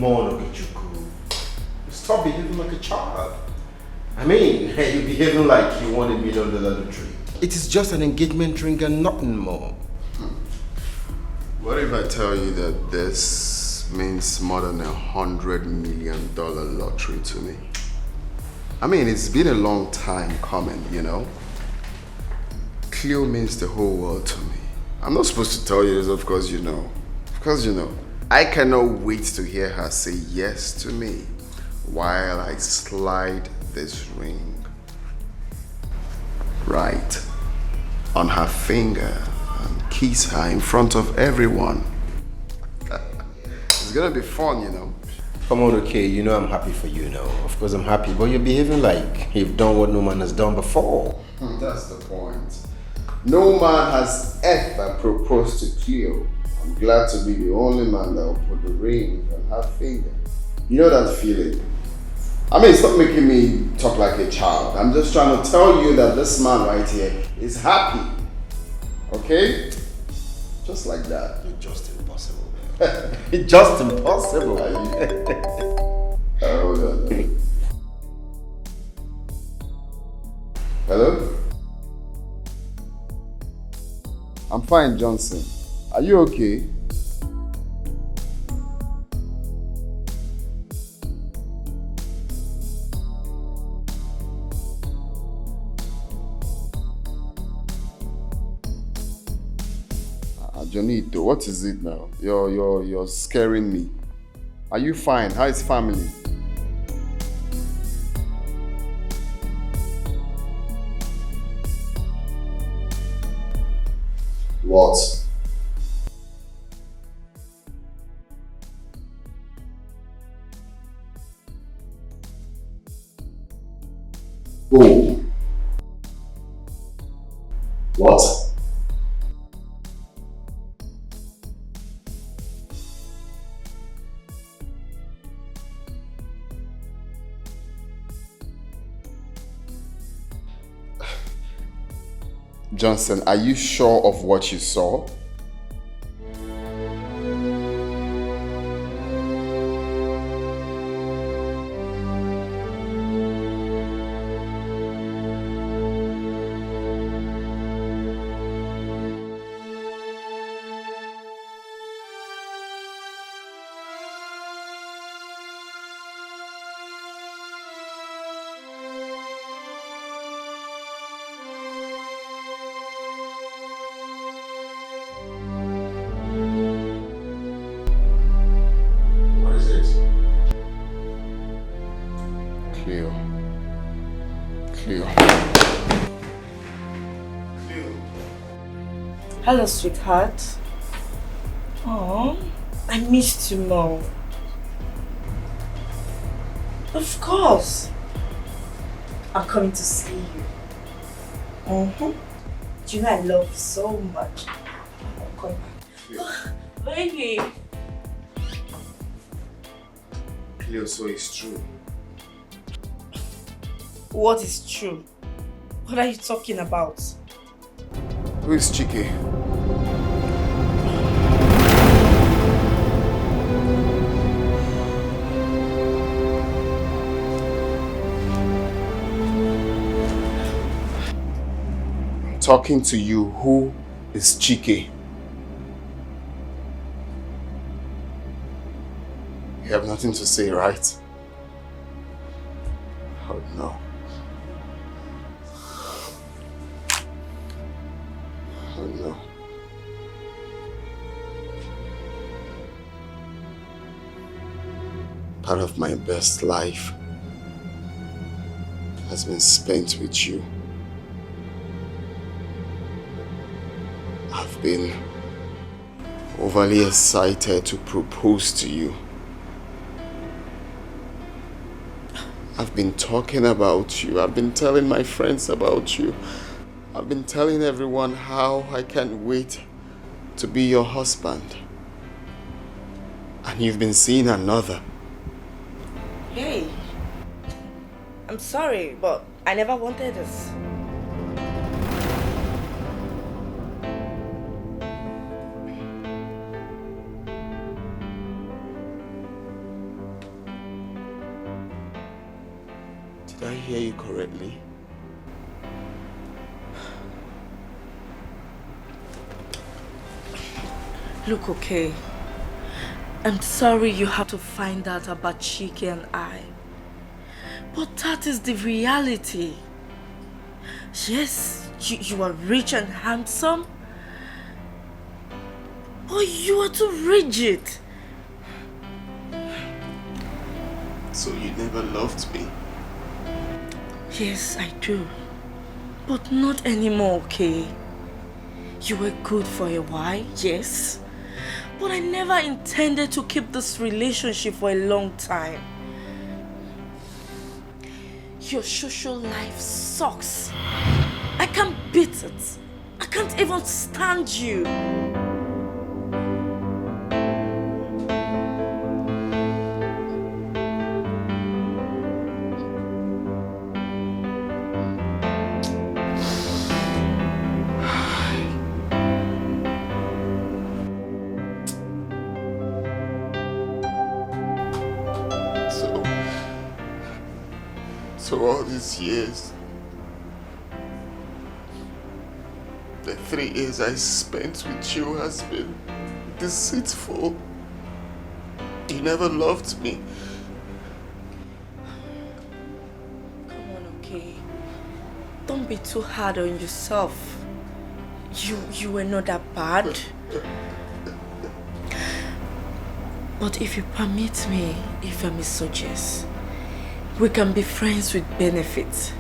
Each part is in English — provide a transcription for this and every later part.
on, Okichuku. Stop behaving like a child. I mean, you're behaving like you want $1 million lottery. It is just an engagement ring and nothing more. What if I tell you that this means more than $100 million lottery to me? I mean, it's been a long time coming, you know? Cleo means the whole world to me. I'm not supposed to tell you this, of course you know. Of course you know. I cannot wait to hear her say yes to me while I slide this ring right on her finger and kiss her in front of everyone. It's gonna be fun, you know. Come on, okay, you know I'm happy for you now. Of course I'm happy, but you're behaving like you've done what no man has done before. That's the point. No man has ever proposed to Cleo. I'm glad to be the only man that will put the ring on her finger. You know that feeling? I mean, stop making me talk like a child. I'm just trying to tell you that this man right here is happy. Okay? Just like that. You're just impossible, man. It's just impossible. Hold on. Hello? I'm fine, Johnson. Are you okay? Jonito, what is it now? You're scaring me. Are you fine? How is family? What? Who? What? Johnson, are you sure of what you saw? Hello, sweetheart. Oh, I missed you more. Of course. I'm coming to see you. Do you know I love you so much? I'm coming back. Baby. Cleo, so it's true. What is true? What are you talking about? Who is Chike? I'm talking to you. Who is Chike? You have nothing to say, right? Oh no. Oh no. Part of my best life has been spent with you. I've been overly excited to propose to you. I've been talking about you. I've been telling my friends about you. I've been telling everyone how I can't wait to be your husband. And you've been seeing another. Hey, I'm sorry, but I never wanted this. Did I hear you correctly? Look, okay. I'm sorry you have to find out about Chike and I. But that is the reality. Yes, you are rich and handsome. But you are too rigid. So you never loved me? Yes, I do. But not anymore, okay? You were good for a while, yes. But I never intended to keep this relationship for a long time. Your social life sucks. I can't beat it. I can't even stand you. So all these years, the 3 years I spent with you has been deceitful. You never loved me. Come on, okay? Don't be too hard on yourself. You were not that bad. But if you permit me, if I may suggest, we can be friends with benefits.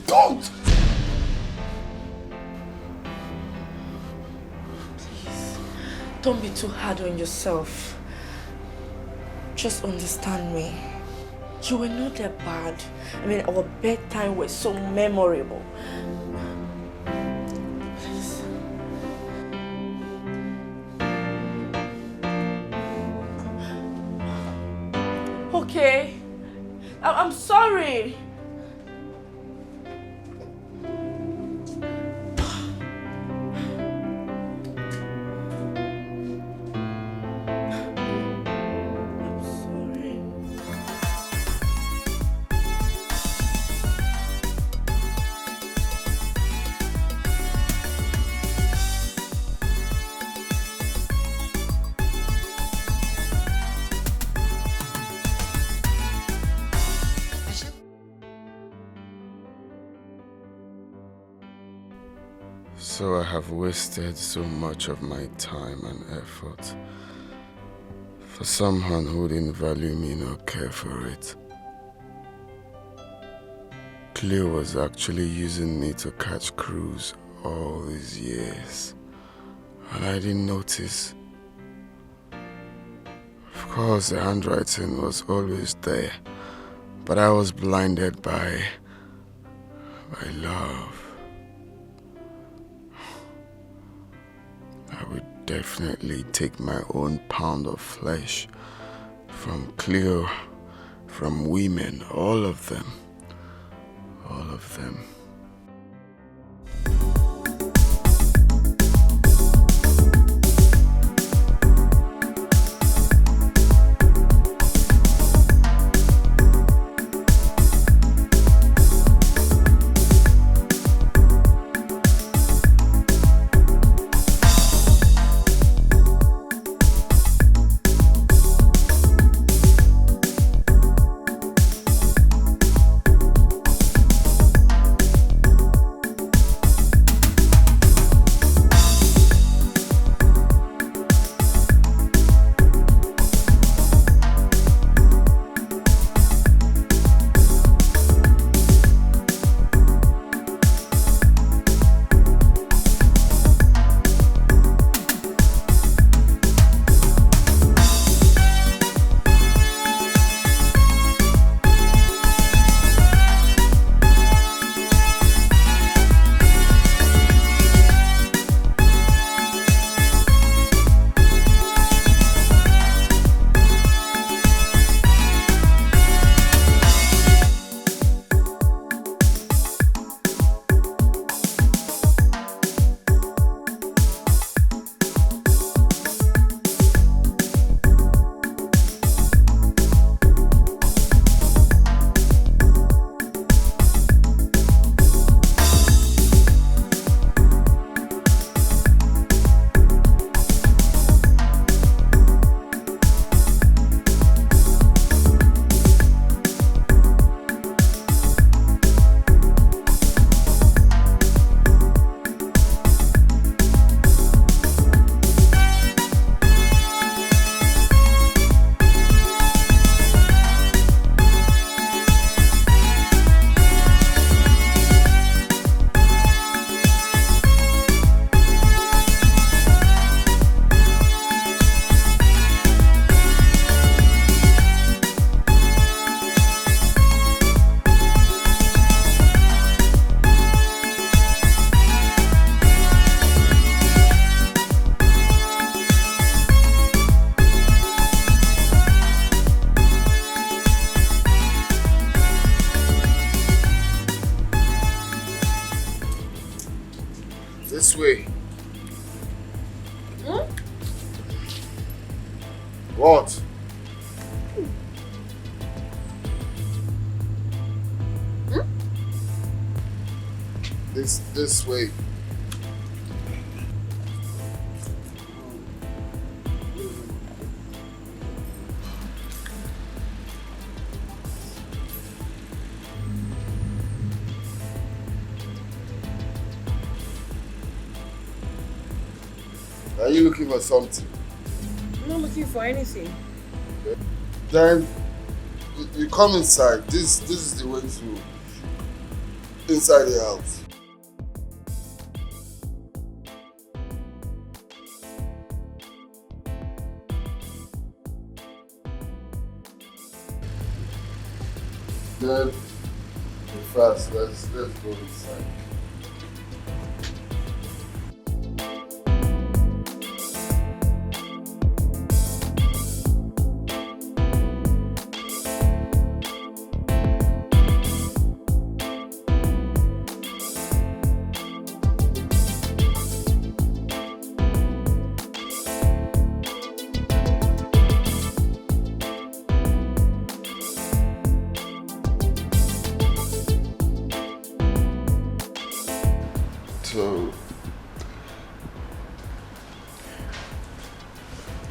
Don't! Please, don't be too hard on yourself. Just understand me. You were not that bad. I mean, our bedtime was so memorable. Please. Okay. I'm sorry. So I have wasted so much of my time and effort for someone who didn't value me nor care for it. Cleo was actually using me to catch crews all these years, and I didn't notice. Of course, the handwriting was always there, but I was blinded by love. I would definitely take my own pound of flesh from Cleo, from women, all of them. All of them. This way. Hmm? What? Hmm? This way. Are you looking for something? I'm not looking for anything. Okay. Then you come inside. This is the way to inside the house. Then be fast. Let's go inside. So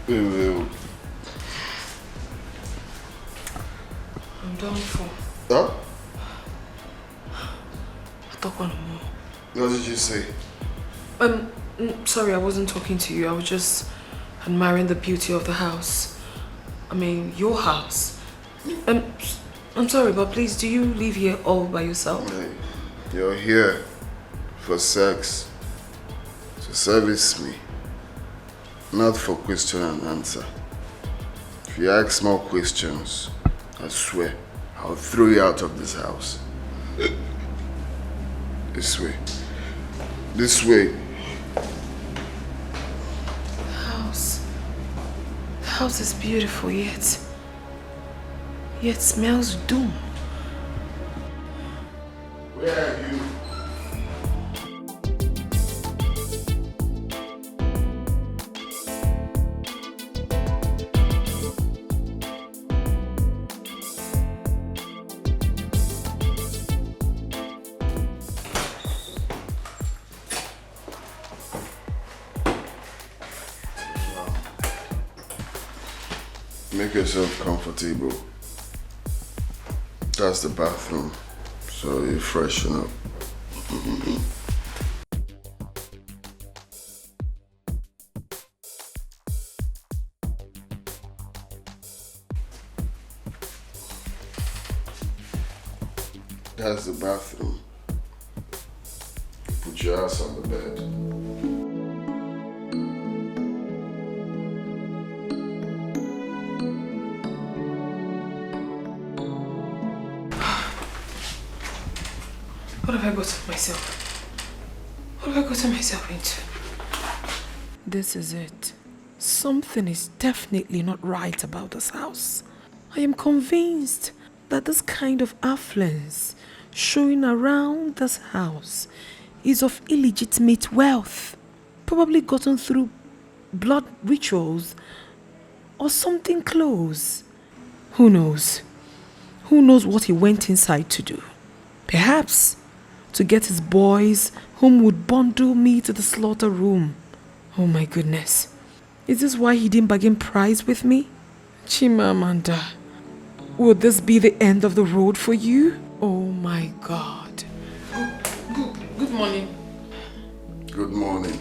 we will. I'm done for. Huh? I'll talk one more. What did you say? Sorry, I wasn't talking to you. I was just admiring the beauty of the house. I mean, your house. I'm sorry, but please, do you live here all by yourself? Hey, you're here for sex, to service me, not for question and answer. If you ask more questions, I swear, I'll throw you out of this house. This way. This way. The house is beautiful, yet smells doom. Where are you? Make yourself comfortable. That's the bathroom, so you freshen up. That's the bathroom. Put your ass on the bed. What have I gotten myself? What have I gotten myself into? This is it. Something is definitely not right about this house. I am convinced that this kind of affluence showing around this house is of illegitimate wealth, probably gotten through blood rituals or something close. Who knows? Who knows what he went inside to do? Perhaps to get his boys whom would bundle me to the slaughter room. Oh my goodness. Is this why he didn't bargain price with me? Chimamanda, will this be the end of the road for you? Oh my God. Good morning. Good morning.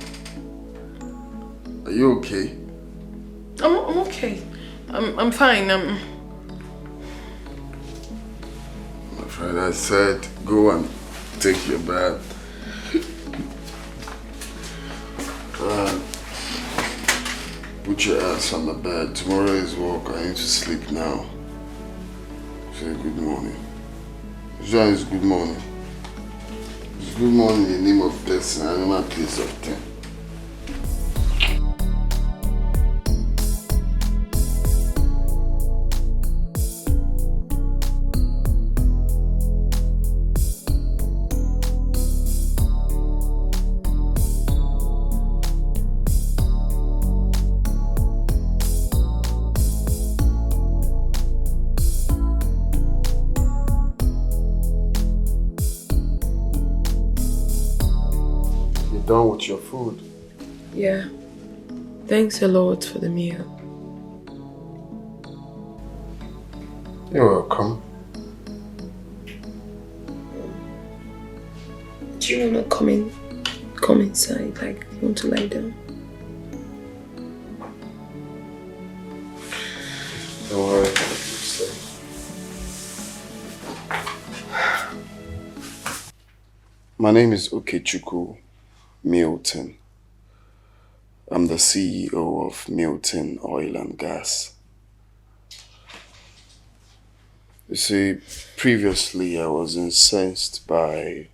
Are you okay? I'm okay. I'm fine. My friend, I said go and take your bath. Put your ass on the bed. Tomorrow is work. I need to sleep now. Say good morning. Jean is good morning. It's good morning in the name of Destiny. I know my place of 10. done with your food? Yeah. Thanks a lot for the meal. You're welcome. Do you want to come inside? Like, you want to lie down? Don't worry, stay. My name is Okechukwu Milton. I'm the CEO of Milton Oil and Gas. You see, previously I was incensed by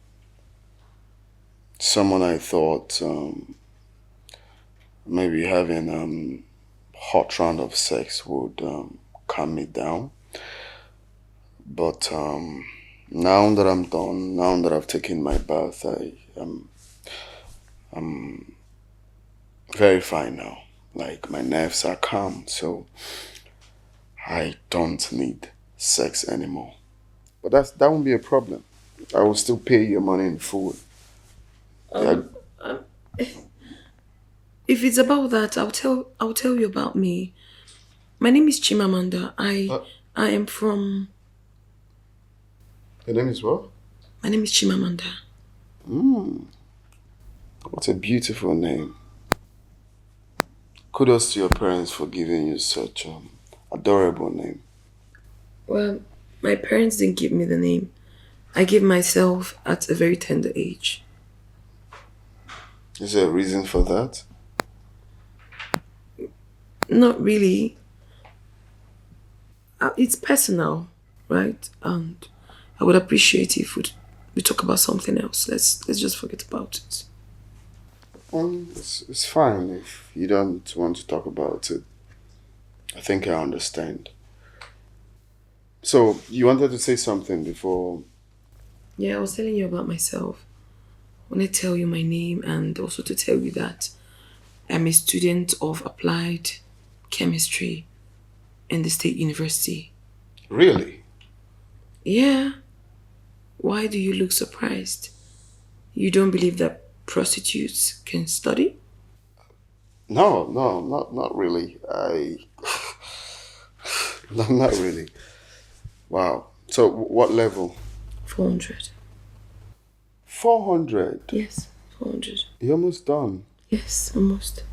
someone I thought maybe having a hot round of sex would calm me down. But now that I'm done, now that I've taken my bath, I'm very fine now. Like, my nerves are calm, so I don't need sex anymore. But that won't be a problem. I will still pay your money in full. If it's about that, I'll tell you about me. My name is Chimamanda. I am from... Your name is what? My name is Chimamanda. What a beautiful name. Kudos to your parents for giving you such an adorable name. Well, my parents didn't give me the name. I gave myself at a very tender age. Is there a reason for that? Not really. It's personal, right? And I would appreciate if we talk about something else. Let's just forget about it. It's fine if you don't want to talk about it. I think I understand. So, you wanted to say something before... Yeah, I was telling you about myself. I want to tell you my name and also to tell you that I'm a student of applied chemistry in the State University. Really? Yeah. Why do you look surprised? You don't believe that prostitutes can study? No, not really. No, not really. Wow. So, what level? 400. 400? Yes, 400. You're almost done. Yes, almost.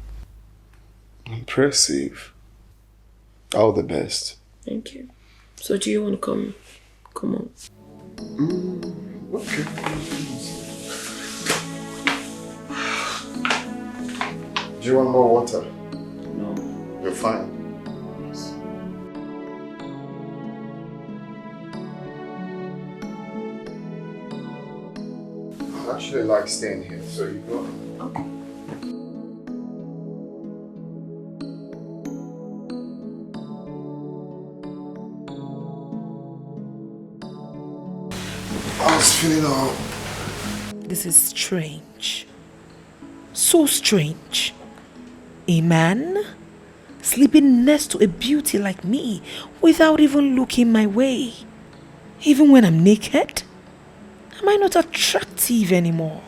Impressive. All the best. Thank you. So do you want to come on? Okay. Do you want more water? No. You're fine. Yes. I actually like staying here, so you go. Okay. I was feeling all... This is strange. So strange. A man sleeping next to a beauty like me without even looking my way. Even when I'm naked? Am I not attractive anymore?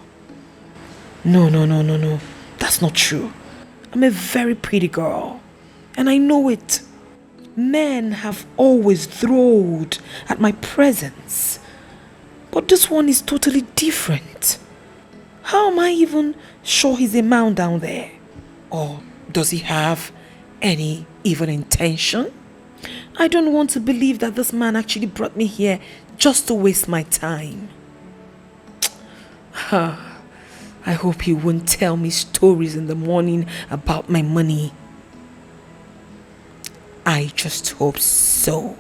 No. That's not true. I'm a very pretty girl. And I know it. Men have always thrilled at my presence. But this one is totally different. How am I even sure he's a man down there? Or does he have any evil intention? I don't want to believe that this man actually brought me here just to waste my time. I hope he won't tell me stories in the morning about my money. I just hope so.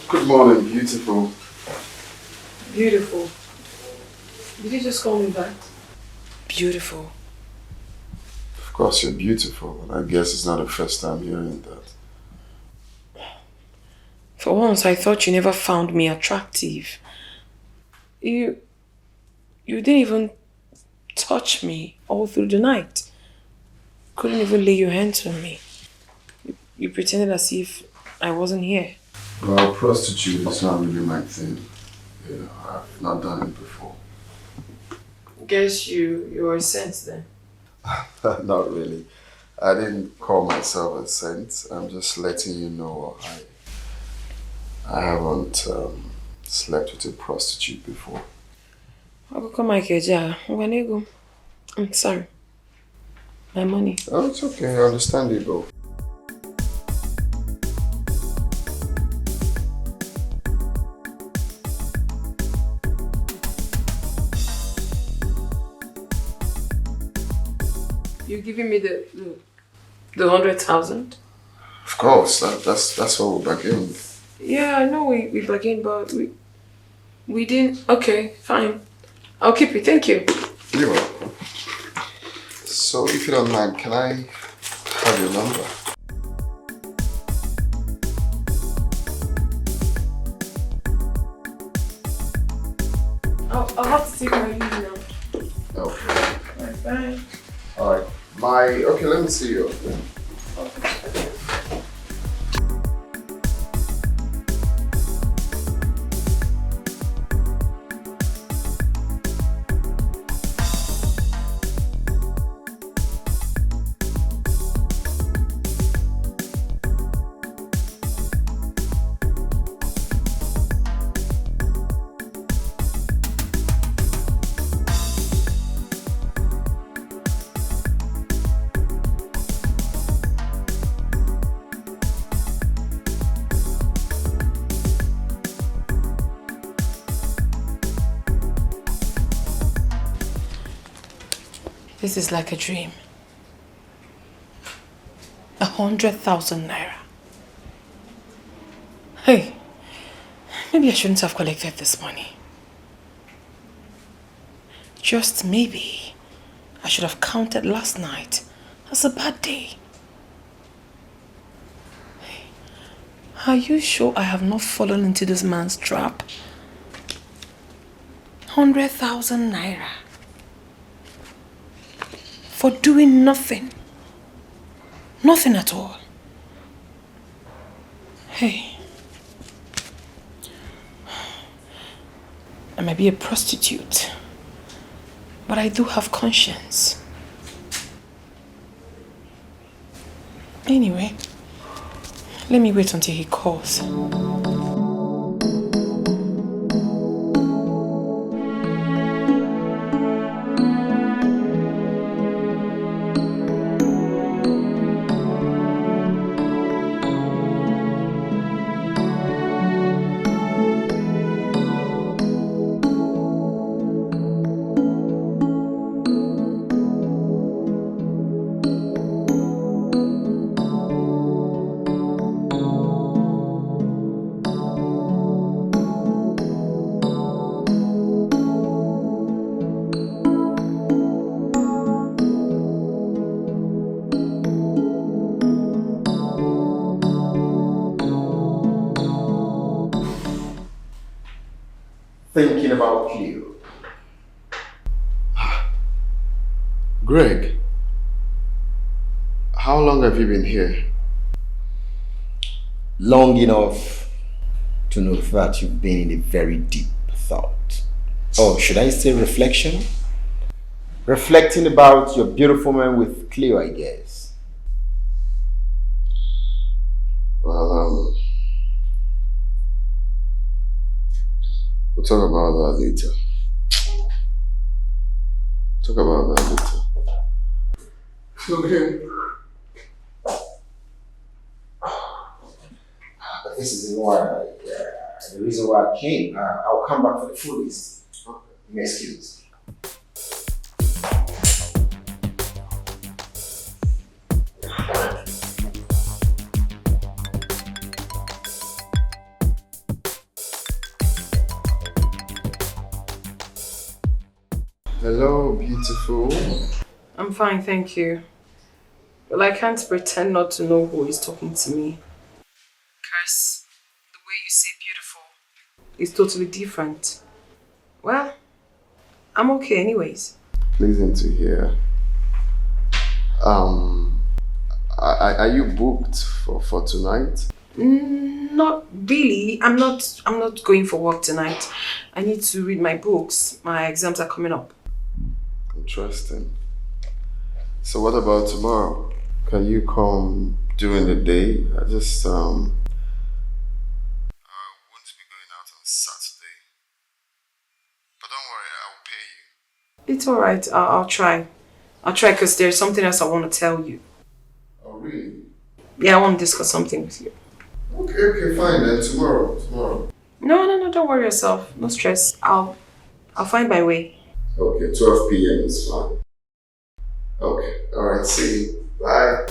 Good morning, beautiful. Beautiful. Did you just call me back? Beautiful. Of course you're beautiful, and I guess it's not the first time hearing that. For once, I thought you never found me attractive. You didn't even touch me all through the night. Couldn't even lay your hands on me. You pretended as if I wasn't here. Well, prostitute is not really my thing. You know, I've not done it before. Guess you were a saint then. Not really. I didn't call myself a saint. I'm just letting you know I haven't slept with a prostitute before. I'm sorry. My money. Oh, it's okay. Understandable. You're giving me the 100,000? Of course. That's what we bargained. Yeah, I know we bargained, but we didn't. Okay, fine. I'll keep it. Thank you. You're welcome. So, if you don't mind, can I have your number? I'll have to take my leave now. Okay. Alright, bye. Alright. Okay, let me see you. This is like a dream. 100,000 naira. Hey, maybe I shouldn't have collected this money. Just maybe I should have counted last night as a bad day. Hey, are you sure I have not fallen into this man's trap? 100,000 naira. For doing nothing. Nothing at all. Hey. I might be a prostitute, but I do have conscience. Anyway, let me wait until he calls. Thinking about you. Greg, how long have you been here? Long enough to know that you've been in a very deep thought. Oh, should I say reflection? Reflecting about your beautiful man with Cleo, I guess. Well, we'll talk about that later. Talk about that later. Okay. This is why the reason why I came. I'll come back for the full list. Okay. Excuse. Hello, beautiful. I'm fine, thank you. Well, I can't pretend not to know who is talking to me. Because the way you say beautiful is totally different. Well, I'm okay anyways. Pleasing to hear. Are you booked for tonight? Not really. I'm not going for work tonight. I need to read my books. My exams are coming up. Interesting. So what about tomorrow? Can you come during the day? I won't be going out on Saturday. But don't worry, I'll pay you. It's alright. I'll try. I'll try because there's something else I want to tell you. Oh, really? Yeah, I want to discuss something with you. Okay, fine then. Tomorrow. No, don't worry yourself. No stress. I'll find my way. Okay, 12 p.m. is fine. Okay, alright, see you. Bye.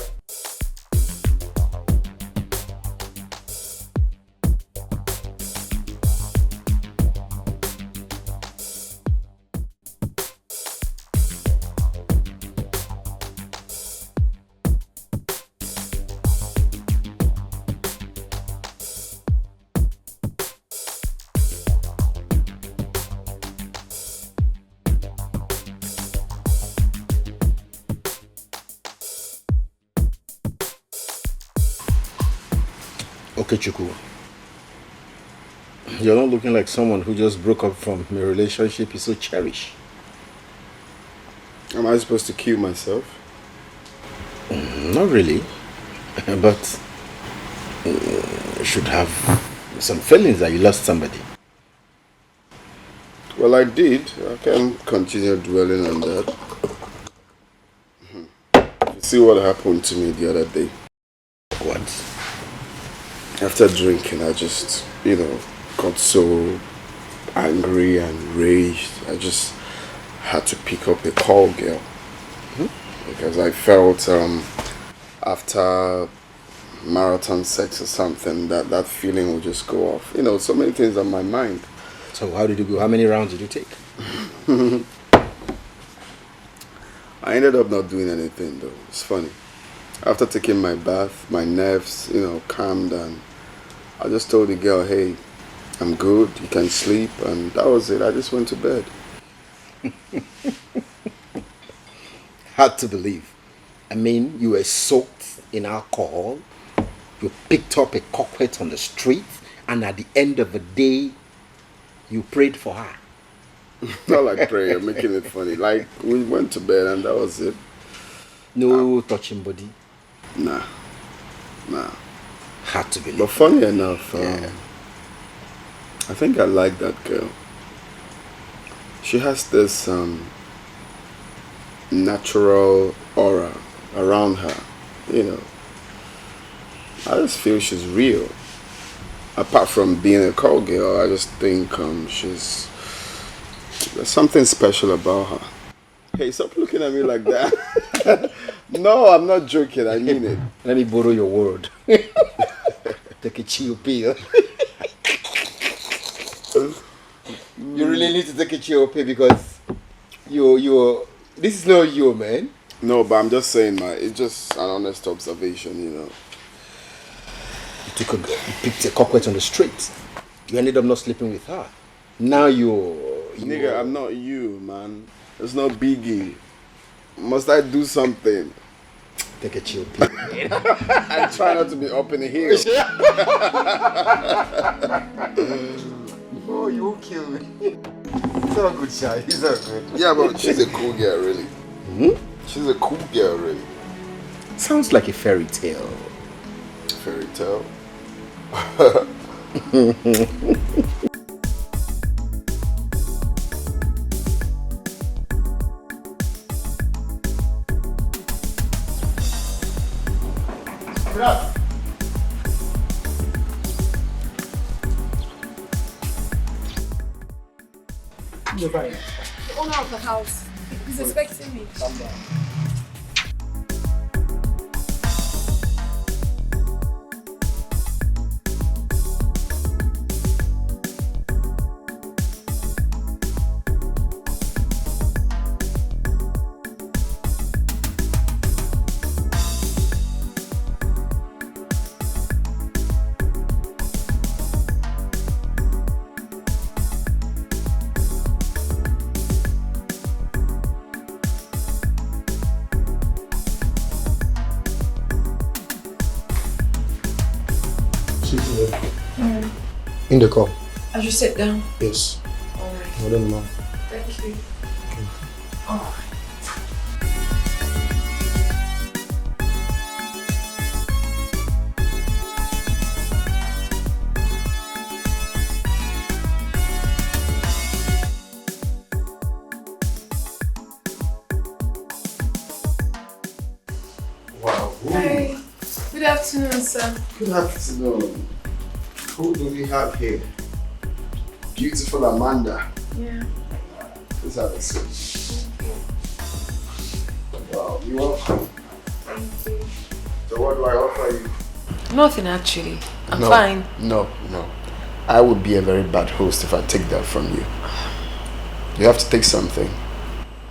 Okay, Chuku. You're not looking like someone who just broke up from a relationship you so cherish. Am I supposed to kill myself? Not really. But you should have some feelings that you lost somebody. Well, I did. I can't continue dwelling on that. You see what happened to me the other day? What? After drinking, I just, got so angry and raged. I just had to pick up a call girl. Because I felt after marathon sex or something, that feeling would just go off. So many things on my mind. So how did you go? How many rounds did you take? I ended up not doing anything though. It's funny. After taking my bath, my nerves, calmed down. I just told the girl, hey, I'm good, you can sleep, and that was it. I just went to bed. Hard to believe. I mean, you were soaked in alcohol, you picked up a coquette on the street, and at the end of the day, you prayed for her. Not like prayer, making it funny. Like, we went to bed and that was it. No touching body? Nah. Hard to believe. But funny enough, I think I like that girl. She has this natural aura around her, I just feel she's real. Apart from being a call girl, I just think there's something special about her. Hey, stop looking at me like that. No, I'm not joking, I mean it. Let me borrow your word. Take a chill pill. You really need to take a chill pill because this is not you, man. No, but I'm just saying, it's just an honest observation, You picked a coquette on the street. You ended up not sleeping with her. Now Nigga, I'm not you, man. It's not Biggie. Must I do something? Take a chill pill. I try not to be up in the hill. Oh, you will kill me. It's not a good shot. It's not good. Yeah, but she's a cool girl, really. She's a cool girl, really. Sounds like a fairy tale. Fairy tale? The owner of the house is expecting me. Calm down. In the car. I should sit down. Yes. Alright. I don't know. Thank you. Okay. Oh. Wow. Ooh. Hi. Good afternoon, sir. Good afternoon. Who do we have here? Beautiful Amanda. Yeah. Let's have a seat. Wow, you're welcome. Thank you. So what do I offer you? Nothing actually. I'm No, fine. No. I would be a very bad host if I take that from you. You have to take something.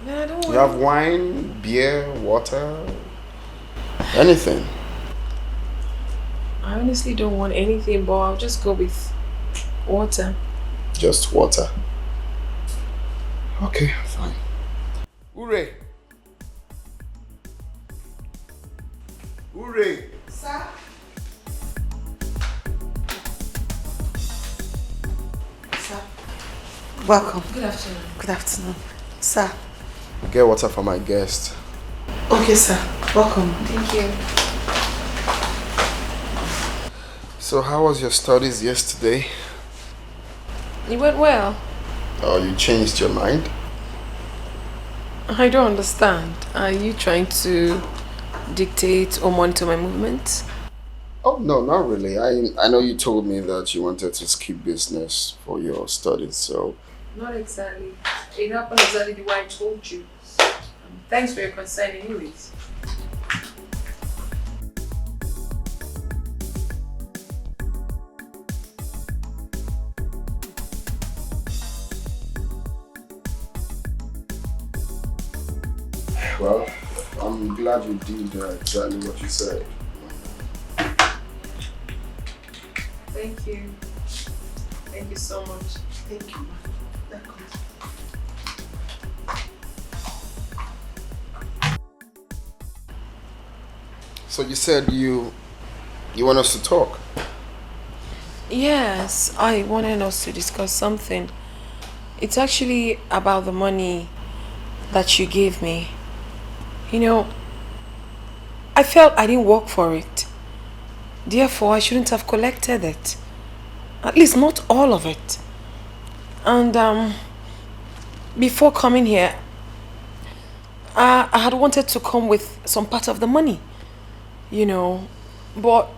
No, I don't You want. have wine, beer, water, anything. I honestly don't want anything, but I'll just go with water. Just water. Okay, fine. Hooray! Hooray! Sir? Sir. Welcome. Good afternoon. Good afternoon. Sir. Get water for my guest. Okay, sir. Welcome. Thank you. So how was your studies yesterday? It went well. Oh, you changed your mind? I don't understand. Are you trying to dictate or monitor my movements? Oh, no, not really. I know you told me that you wanted to skip business for your studies, so... Not exactly. It happened exactly the way I told you. Thanks for your concern anyways. Well, I'm glad you did exactly what you said. Thank you. Thank you so much. Thank you. So you said you want us to talk? Yes, I wanted us to discuss something. It's actually about the money that you gave me. You know, I felt I didn't work for it. Therefore, I shouldn't have collected it. At least not all of it. And before coming here, I had wanted to come with some part of the money. You know, but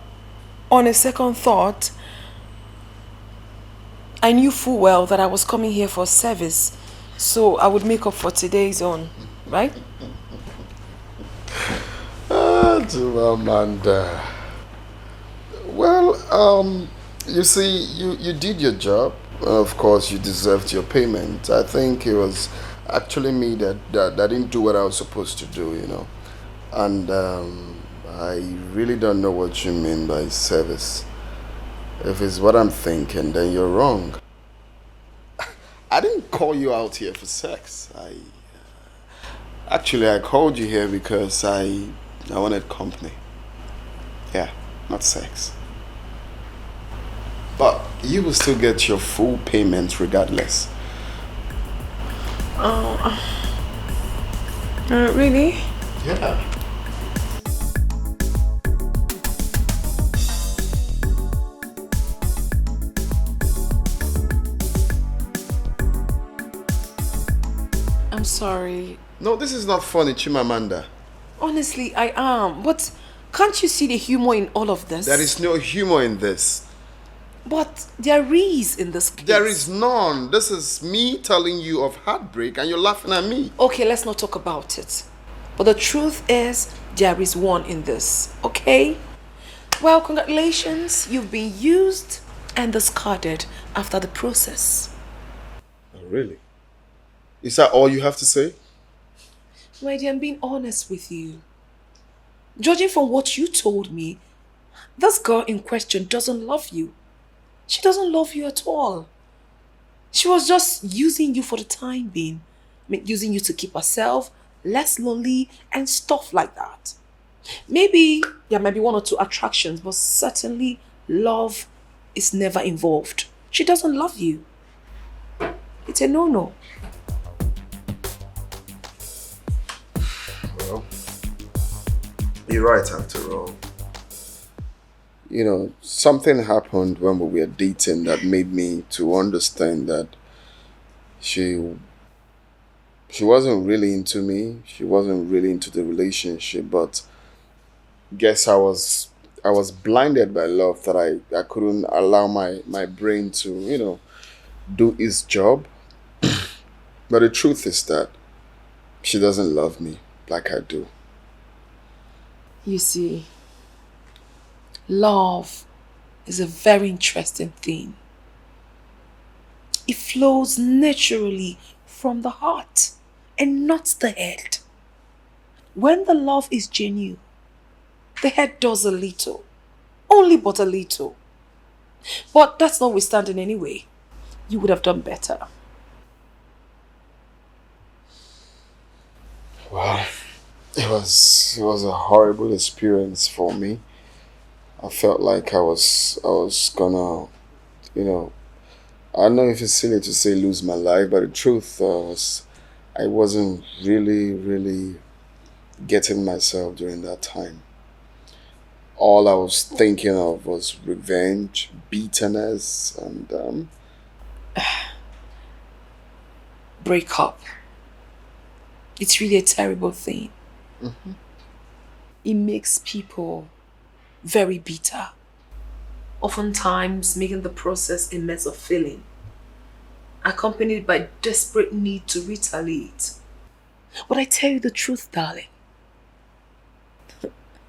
on a second thought, I knew full well that I was coming here for service, so I would make up for today's own, right? To Amanda. Well, you see, you did your job. Of course, you deserved your payment. I think it was actually me that didn't do what I was supposed to do, you know. And I really don't know what you mean by service. If it's what I'm thinking, then you're wrong. I didn't call you out here for sex. Actually, I called you here because I wanted company. Yeah, not sex. But you will still get your full payment regardless. Really? Yeah. I'm sorry. No, this is not funny, Chimamanda. Honestly, I am. But can't you see the humor in all of this? There is no humor in this. But there is in this case. There is none. This is me telling you of heartbreak and you're laughing at me. Okay, let's not talk about it. But the truth is, there is one in this, okay? Well, congratulations. You've been used and discarded after the process. Oh, really? Is that all you have to say? My dear, I'm being honest with you. Judging from what you told me, this girl in question doesn't love you. She doesn't love you at all. She was just using you for the time being. I mean, using you to keep herself less lonely and stuff like that. Maybe there might be one or two attractions, but certainly love is never involved. She doesn't love you. It's a no-no. Well, you're right after all. You know, something happened when we were dating that made me to understand that she wasn't really into me. She wasn't really into the relationship, but guess I was blinded by love that I couldn't allow my brain to, do its job. But the truth is that she doesn't love me like I do. You see, love is a very interesting thing. It flows naturally from the heart and not the head. When the love is genuine, the head does a little, only but a little. But that's notwithstanding anyway. You would have done better. Well, it was a horrible experience for me. I felt like I was gonna, I don't know if it's silly to say lose my life, but the truth was I wasn't really getting myself during that time. All I was thinking of was revenge, bitterness, and Break up. It's really a terrible thing. Mhm. It makes people very bitter. Oftentimes making the process a mess of feeling, accompanied by desperate need to retaliate. But I tell you the truth, darling.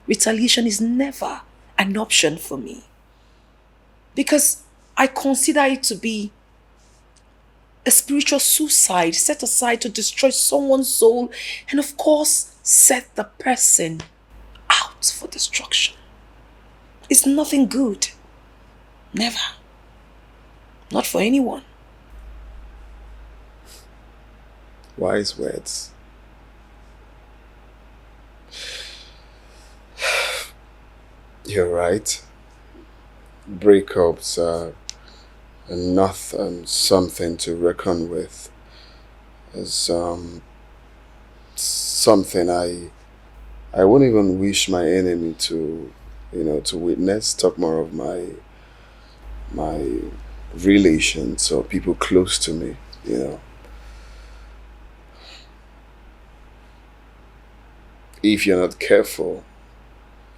Retaliation is never an option for me. Because I consider it to be a spiritual suicide set aside to destroy someone's soul and, of course, set the person out for destruction. It's nothing good. Never. Not for anyone. Wise words. You're right. Breakups are not something to reckon with. It's something I wouldn't even wish my enemy to witness. Talk more of my relations or people close to me. If you're not careful,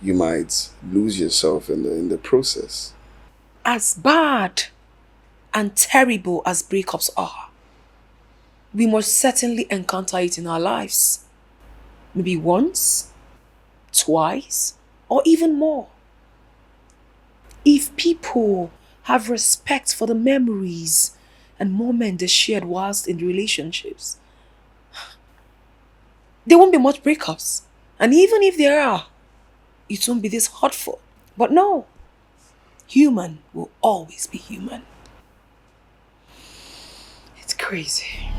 you might lose yourself in the process. As bad and terrible as breakups are, we must certainly encounter it in our lives. Maybe once, twice, or even more. If people have respect for the memories and moments they shared whilst in relationships, there won't be much breakups. And even if there are, it won't be this hurtful. But no, human will always be human. It's crazy.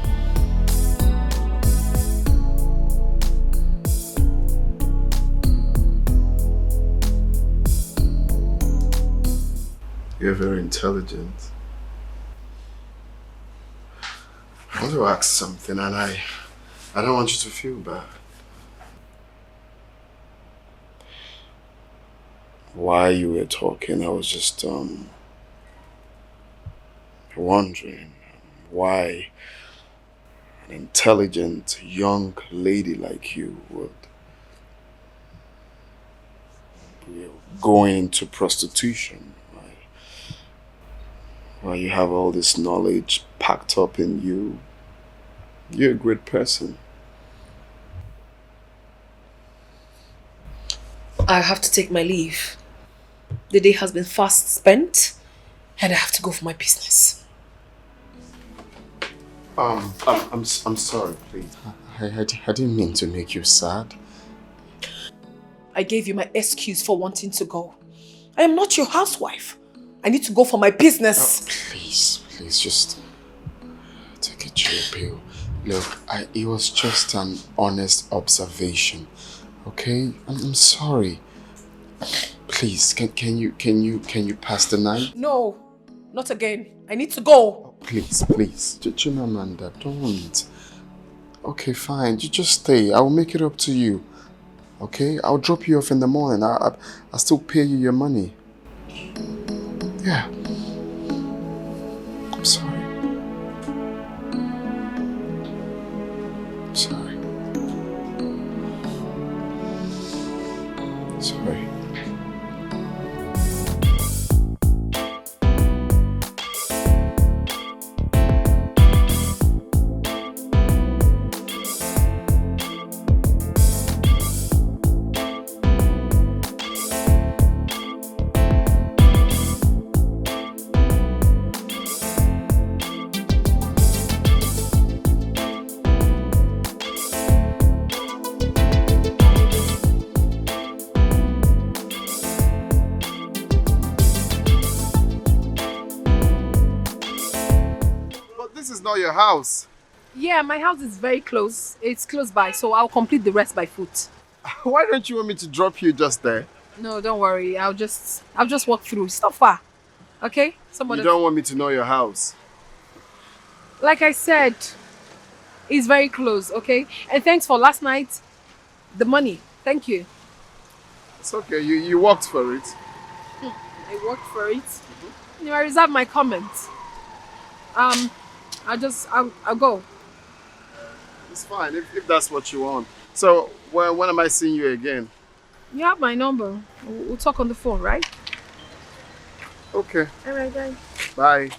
You're very intelligent. I want to ask something, and I don't want you to feel bad. While you were talking, I was just wondering why an intelligent young lady like you would be going into prostitution. Why you have all this knowledge packed up in you. You're a great person. I have to take my leave. The day has been fast spent, and I have to go for my business. I'm sorry, please. I didn't mean to make you sad. I gave you my excuse for wanting to go. I am not your housewife. I need to go for my business. Please, just take a chill pill. Look, it was just an honest observation. Okay? I'm sorry. Please, can you pass the night? No, not again. I need to go. Please. Chimamanda, don't. Okay, fine. You just stay. I will make it up to you. Okay? I'll drop you off in the morning. I'll still pay you your money. Yeah. I'm sorry. Sorry. Not your house. Yeah, my house is very close. It's close by, so I'll complete the rest by foot. Why don't you want me to drop you just there? No, don't worry. I'll just walk through. It's not far. Okay? You don't want me to know your house. Like I said, it's very close, okay? And thanks for last night. The money. Thank you. It's okay. You worked for it. I worked for it. You know, I reserve my comments. I'll go. It's fine if that's what you want. So when am I seeing you again? You have my number. We'll talk on the phone, right? Okay. Alright, bye. Bye.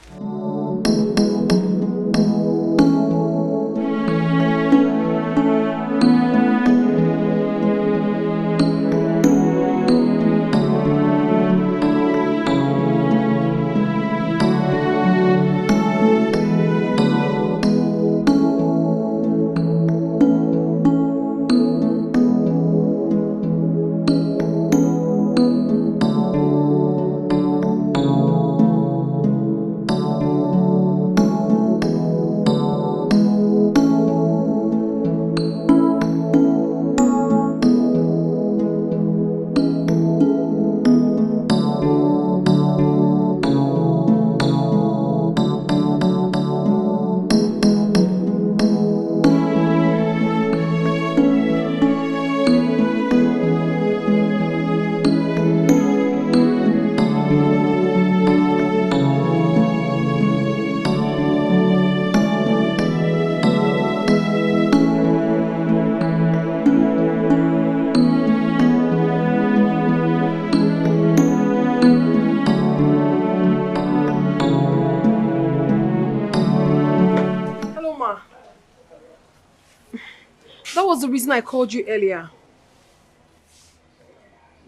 That was the reason I called you earlier.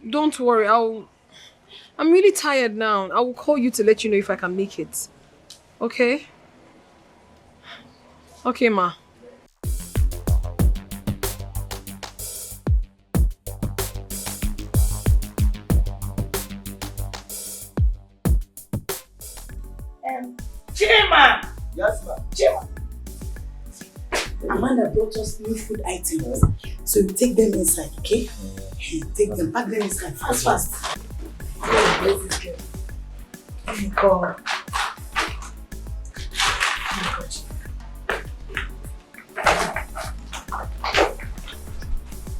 Don't worry, I'm really tired now. I will call you to let you know if I can make it. Okay? Okay, Ma. Chima! Yes, ma'am. Chima! Amanda brought us new food items. So you take them inside, okay? Take them, pack them inside. Fast. Oh, bless this girl. Oh my God.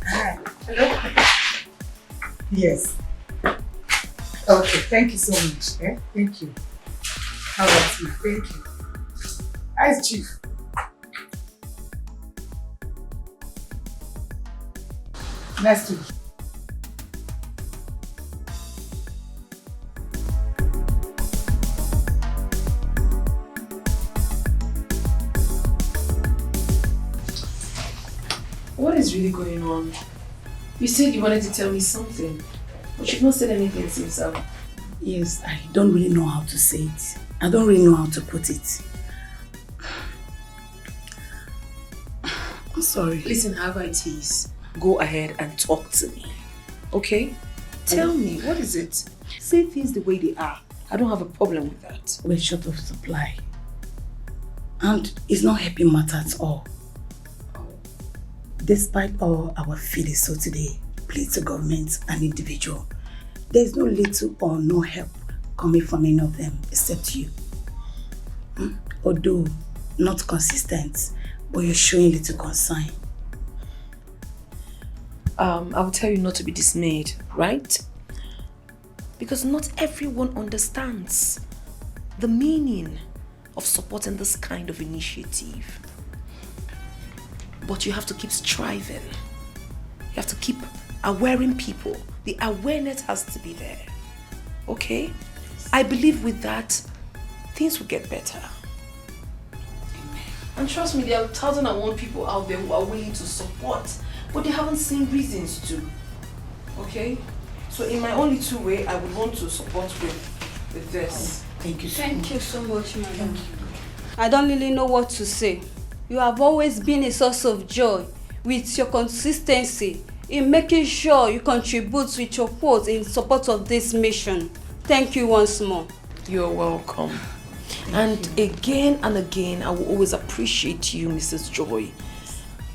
Hi. Hello? Yes. Okay, thank you so much. Thank you. How about you? Thank you. How's Chief? Nice to meet you. What is really going on? You said you wanted to tell me something, but you've not said anything since then. Yes, I don't really know how to say it. I don't really know how to put it. I'm sorry. Listen, however it is, go ahead and talk to me. Okay? Tell me, what is it? Say things the way they are. I don't have a problem with that. We're short of supply. And it's not helping matter at all. Despite all our feelings so today, plead to government and individual there's no little or no help coming from any of them except you. Although not consistent, but you're showing little concern. I will tell you not to be dismayed, right? Because not everyone understands the meaning of supporting this kind of initiative. But you have to keep striving. You have to keep awareing people. The awareness has to be there. Okay? I believe with that, things will get better. And trust me, there are 1,001 people out there who are willing to support, but they haven't seen reasons to. Okay? So in my only two way, I would want to support with this. Thank you so much. Thank you so much, madam. I don't really know what to say. You have always been a source of joy with your consistency in making sure you contribute with your quote in support of this mission. Thank you once more. You're welcome. And again, I will always appreciate you, Mrs. Joy.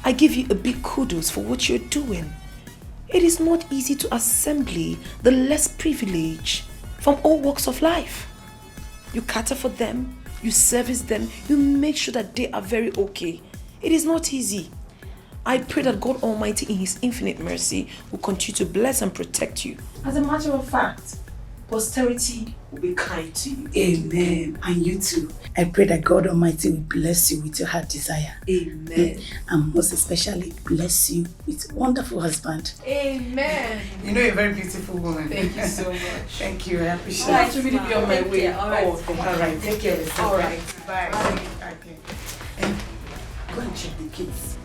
I give you a big kudos for what you're doing. It is not easy to assemble the less privileged from all walks of life. You cater for them, you service them, you make sure that they are very okay. It is not easy. I pray that God Almighty in His infinite mercy will continue to bless and protect you. As a matter of fact, posterity will be kind to you. Amen. And you too. I pray that God Almighty will bless you with your heart desire. Amen. And most especially bless you with a wonderful husband. Amen. You know, you're a very beautiful woman. Thank you so much. Thank you. I appreciate I have to really be on my way. All right. All right. Take care of yourself. All right. Bye. Okay. And go and check the kids.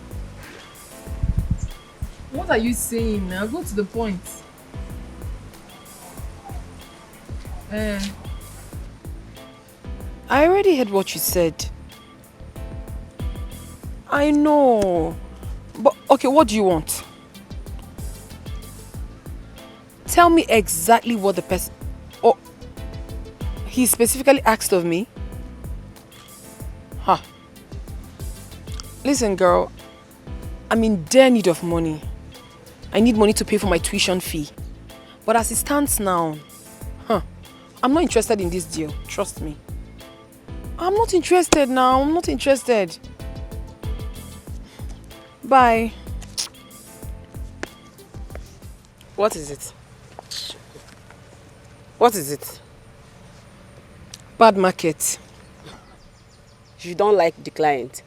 What are you saying now? Go to the point. I already heard what you said. I know. But okay, what do you want? Tell me exactly what the person... Oh, he specifically asked of me? Huh. Listen, girl. I'm in dire need of money. I need money to pay for my tuition fee. But as it stands now, I'm not interested in this deal. Trust me. I'm not interested now. I'm not interested. Bye. What is it? What is it? Bad market. You don't like the client?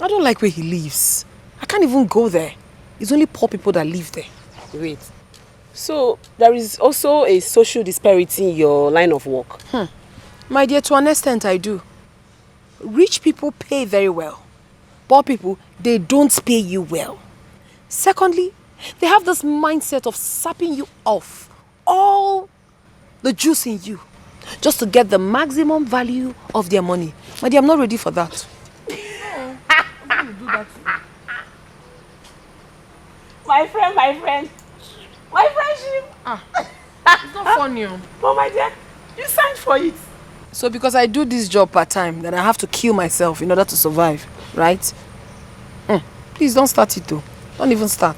I don't like where he lives. I can't even go there. It's only poor people that live there. Wait. So, there is also a social disparity in your line of work? My dear, to an extent I do. Rich people pay very well. Poor people, they don't pay you well. Secondly, they have this mindset of sapping you off all the juice in you just to get the maximum value of their money. My dear, I'm not ready for that. My friendship. It's not funny. Oh my dear, you signed for it. So because I do this job part-time, then I have to kill myself in order to survive, right? Please don't start it though. Don't even start.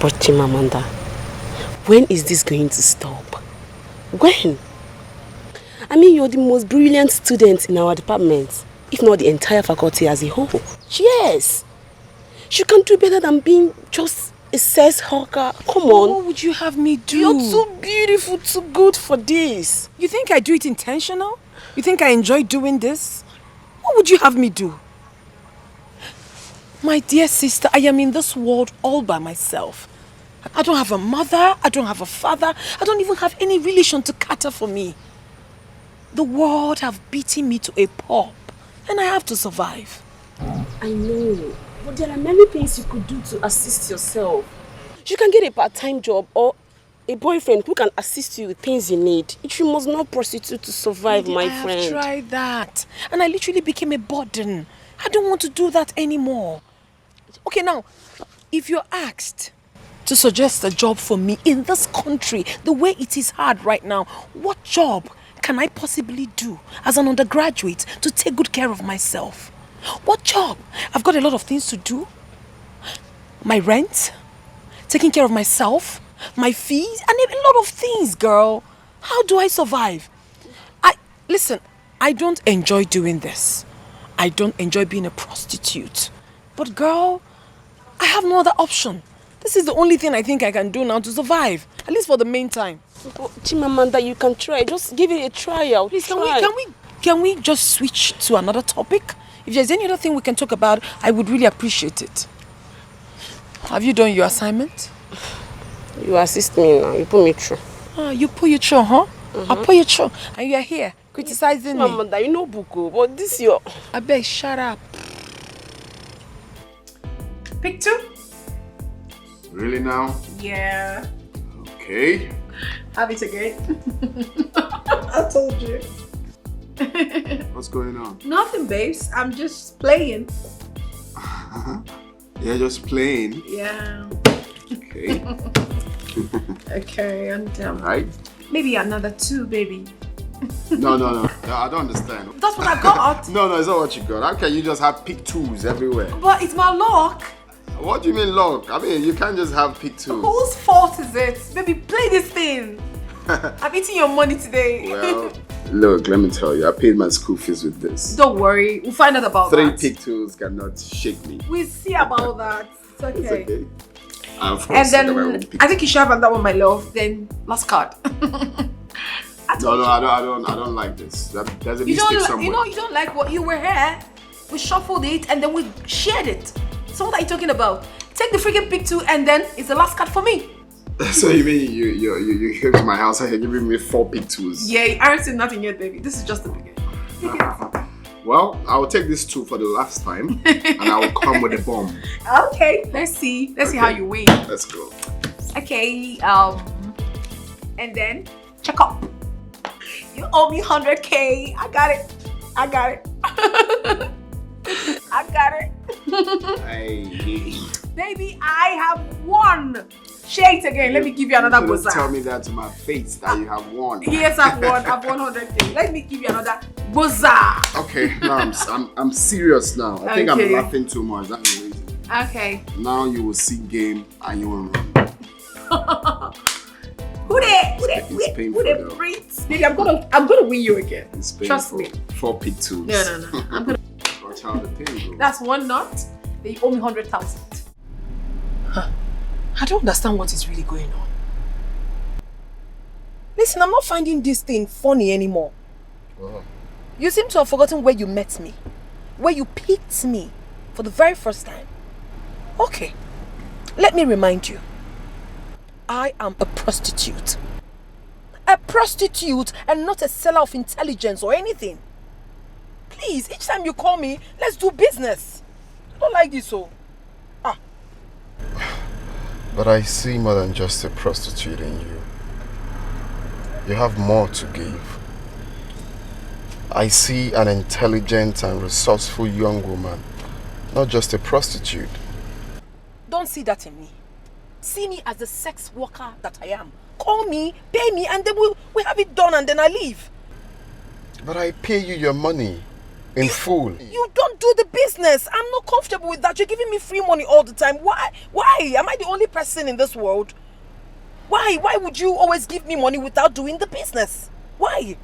But Chimamanda, when is this going to stop? When? I mean, you're the most brilliant student in our department, if not the entire faculty as a whole. Yes! You can do better than being just a sex hawker. Come on. What would you have me do? You're too beautiful, too good for this. You think I do it intentional? You think I enjoy doing this? What would you have me do? My dear sister, I am in this world all by myself. I don't have a mother, I don't have a father, I don't even have any relation to cater for me. The world have beaten me to a pulp and I have to survive. I know, but there are many things you could do to assist yourself. You can get a part-time job or a boyfriend who can assist you with things you need. You must not prostitute to survive, my friend. I have tried that and I literally became a burden. I don't want to do that anymore. Okay, now, if you're asked to suggest a job for me in this country, the way it is hard right now, what job can I possibly do as an undergraduate to take good care of myself? What job? I've got a lot of things to do. My rent, taking care of myself, my fees, and a lot of things, girl. How do I survive? Listen, I don't enjoy doing this. I don't enjoy being a prostitute. But girl, I have no other option. This is the only thing I think I can do now to survive, at least for the meantime. Chimamanda, you can try. Just give it a try out. Please, can we just switch to another topic? If there's any other thing we can talk about, I would really appreciate it. Have you done your assignment? You assist me now. You put me through. You put you through, huh? I'll put you through. And you're here criticizing me. Chimamanda, you know Buko, but this your... I beg, shut up. Pick 2? Really now? Yeah. Okay. Have it again. I told you. What's going on? Nothing, babes. I'm just playing. You're just playing. Yeah. Okay. Okay, and Right? maybe another 2, baby. No, I don't understand. That's what I got. No, it's not what you got. How can you just have pick 2s everywhere? But it's my luck. What do you mean luck? I mean, you can't just have pick 2s. Whose fault is it? Baby, play this thing. I'm eating your money today. Well, look, let me tell you, I paid my school fees with this. Don't worry, we'll find out about 3 that. pick 2s cannot shake me. We'll see about that. It's okay. It's okay. Of course, And then pick I think you should have another one, my love. Then last card. No, I don't like this. There's a mistake somewhere. You don't like what you were here. We shuffled it and then we shared it. So what are you talking about? Take the freaking pick 2 and then it's the last card for me. So you mean you came to my house and you're giving me 4 pick 2s? Yeah, I haven't seen nothing yet, baby. This is just the beginning. Well, I will take this 2 for the last time and I will come with a bomb. Okay, let's see. Let's see how you win. Let's go. Okay, and then check up. You owe me 100K. I got it. I got it. Hey. Baby, I have won. Share it again. Let me give you another Just boza. tell me that to my face that you have won. Yes, I've won. I've won 100K. Let me give you another boza. Okay, now I'm serious now. I think I'm Okay. laughing too much. That's the reason. Okay. Now you will see game and you will run. Who they painful, though. breathe? Baby, I'm gonna win you again. It's painful. Trust me. 4 pick 2s. No. I'm gonna. Watch how the pain goes. That's one knot. They owe me 100,000. I don't understand what is really going on. Listen, I'm not finding this thing funny anymore. Oh. You seem to have forgotten where you met me. Where you picked me for the very first time. Okay, let me remind you. I am a prostitute. A prostitute and not a seller of intelligence or anything. Please, each time you call me, let's do business. I don't like this, so. But I see more than just a prostitute in you. You have more to give. I see an intelligent and resourceful young woman, not just a prostitute. Don't see that in me. See me as the sex worker that I am. Call me, pay me, and then we have it done and then I leave. But I pay you your money in full. You don't do the business. I'm not comfortable with that. You're giving me free money all the time. Why? Why? Am I the only person in this world? Why? Why would you always give me money without doing the business? Why?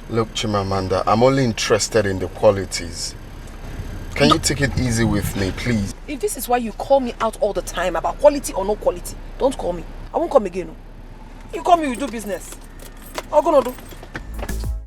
Look, Chimamanda, I'm only interested in the qualities. Can you take it easy with me, please? If this is why you call me out all the time about quality or no quality, don't call me. I won't come again. You call me, we do business. I'm gonna do.